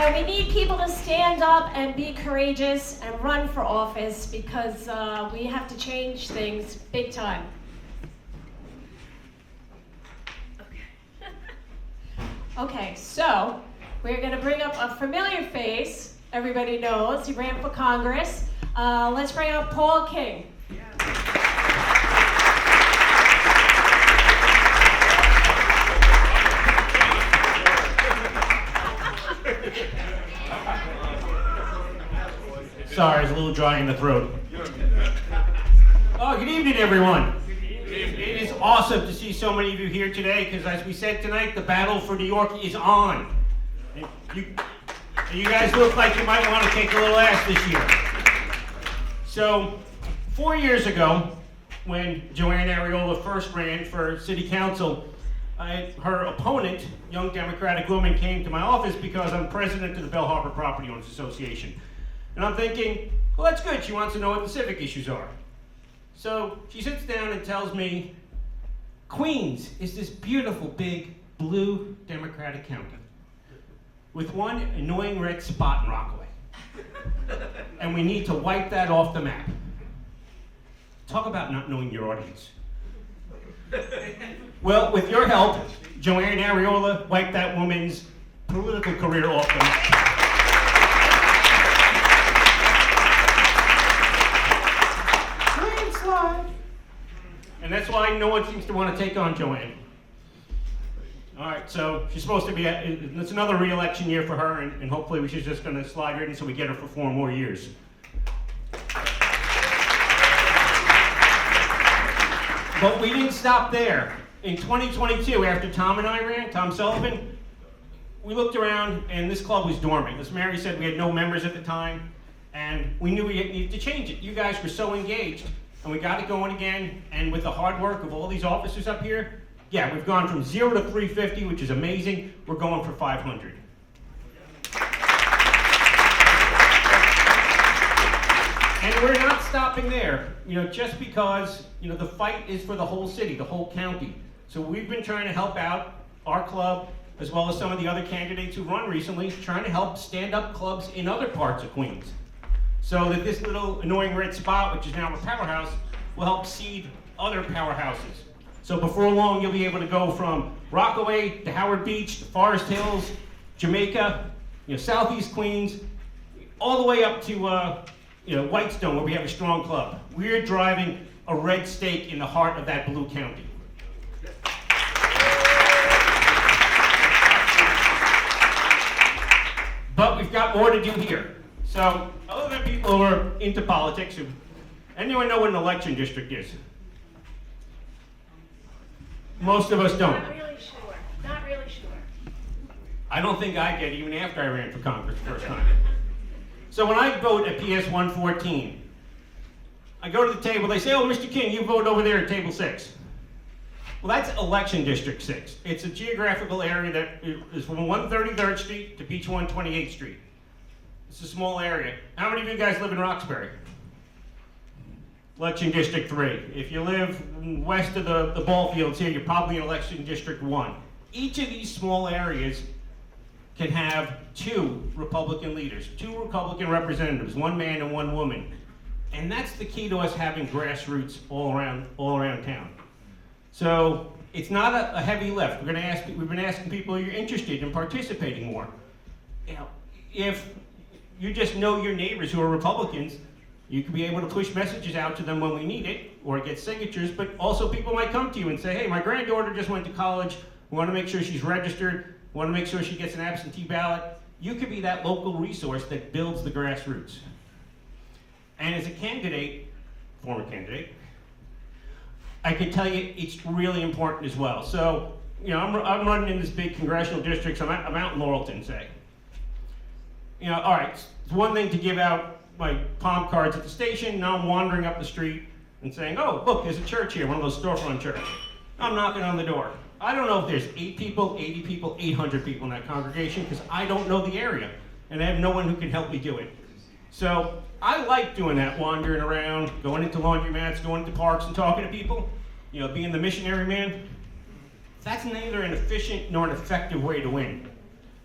And we need people to stand up and be courageous and run for office because we have to change things big time. Okay, so we're going to bring up a familiar face. Everybody knows he ran for Congress. Let's bring up Paul King. Sorry, it's a little dry in the throat. Oh, good evening, everyone. It is awesome to see so many of you here today because, as we said tonight, the battle for New York is on. And you guys look like you might want to kick a little ass this year. So, 4 years ago, when Joanne Ariola first ran for city council, her opponent, young Democratic woman, came to my office because I'm president of the Bell Harbor Property Owners Association. And I'm thinking, well, that's good. She wants to know what the civic issues are. So she sits down and tells me, Queens is this beautiful, big, blue Democratic county with one annoying red spot in Rockaway. And we need to wipe that off the map. Talk about not knowing your audience. Well, with your help, Joanne Ariola wiped that woman's political career off the map. And that's why no one seems to want to take on Joanne. All right, so she's supposed to be, it's another re-election year for her, and hopefully she's just going to slide right in so we get her for 4 more years. But we didn't stop there. In 2022, after Tom and I ran, Tom Sullivan, we looked around and this club was dormant. As Mary said, we had no members at the time, and we knew we needed to change it. You guys were so engaged. And we got it going again, and with the hard work of all these officers up here, yeah, we've gone from 0 to 350, which is amazing. We're going for 500. And we're not stopping there, just because, the fight is for the whole city, the whole county. So we've been trying to help out our club, as well as some of the other candidates who run recently, trying to help stand up clubs in other parts of Queens. So that this little annoying red spot, which is now a powerhouse, will help seed other powerhouses. So before long, you'll be able to go from Rockaway to Howard Beach, to Forest Hills, Jamaica, Southeast Queens, all the way up to Whitestone, where we have a strong club. We're driving a red stake in the heart of that blue county. But we've got more to do here. So, other than people who are into politics, anyone know what an election district is? Most of us don't. Not really sure. I don't think I did, even after I ran for Congress the first time. So when I vote at PS 114, I go to the table, they say, oh, Mr. King, you vote over there at table 6. Well, that's election district 6. It's a geographical area that is from 133rd Street to Beach 128th Street. It's a small area. How many of you guys live in Roxbury? Election District 3. If you live west of the ball fields here, you're probably in Election District 1. Each of these small areas can have 2 Republican leaders, 2 Republican representatives, 1 man and 1 woman. And that's the key to us having grassroots all around town. So it's not a heavy lift. We've been asking people, are you interested in participating more? If you just know your neighbors who are Republicans, you can be able to push messages out to them when we need it, or get signatures, but also people might come to you and say, hey, my granddaughter just went to college, we want to make sure she's registered, we want to make sure she gets an absentee ballot. You could be that local resource that builds the grassroots. And as a candidate, former candidate, I can tell you it's really important as well. So, I'm running in this big congressional district, so I'm out in Laurelton, say. All right, it's one thing to give out my palm cards at the station, now I'm wandering up the street and saying, oh, look, there's a church here, one of those storefront churches. I'm knocking on the door. I don't know if there's 8 people, 80 people, 800 people in that congregation, because I don't know the area, and I have no one who can help me do it. So I like doing that, wandering around, going into laundromats, going into parks and talking to people, being the missionary man. That's neither an efficient nor an effective way to win.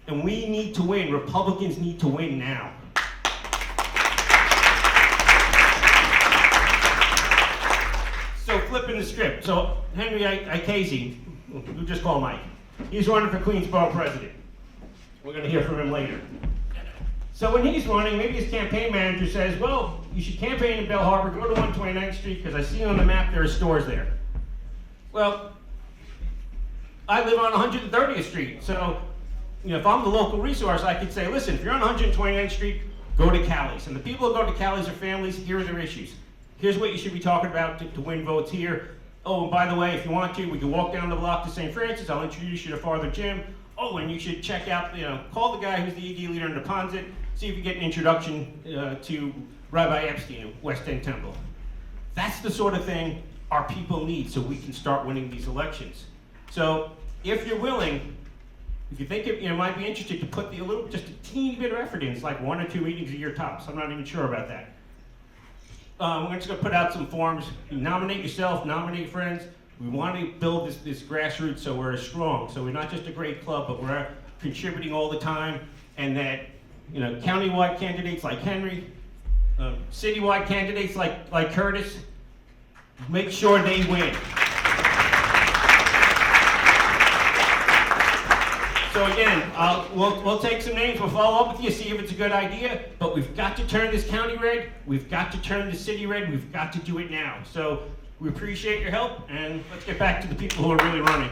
And we need to win. Republicans need to win now. So flipping the script. So Henry Casey, we just call Mike. He's running for Queens Borough President. We're going to hear from him later. So when he's running, maybe his campaign manager says, well, you should campaign in Bell Harbor, go to 129th Street, because I see on the map there are stores there. Well, I live on 130th Street, so if I'm the local resource, I could say, listen, if you're on 129th Street, go to Callie's. And the people who go to Callie's are families, here are their issues. Here's what you should be talking about to win votes here. Oh, and by the way, if you want to, we can walk down the block to St. Francis. I'll introduce you to Father Jim. Oh, and you should check out, call the guy who's the ED leader in Neponset, see if you get an introduction to Rabbi Epstein of West End Temple. That's the sort of thing our people need so we can start winning these elections. So if you're willing, if you think it might be interested to put just a teeny bit of effort in, it's like 1 or 2 meetings a year tops. I'm not even sure about that. We're just going to put out some forms. You nominate yourself, nominate friends. We want to build this grassroots so we're strong. So we're not just a great club, but we're contributing all the time. And that, countywide candidates like Henry, citywide candidates like Curtis, make sure they win. So again, we'll take some names, we'll follow up with you, see if it's a good idea, but we've got to turn this county red, we've got to turn the city red, we've got to do it now. So we appreciate your help, and let's get back to the people who are really running.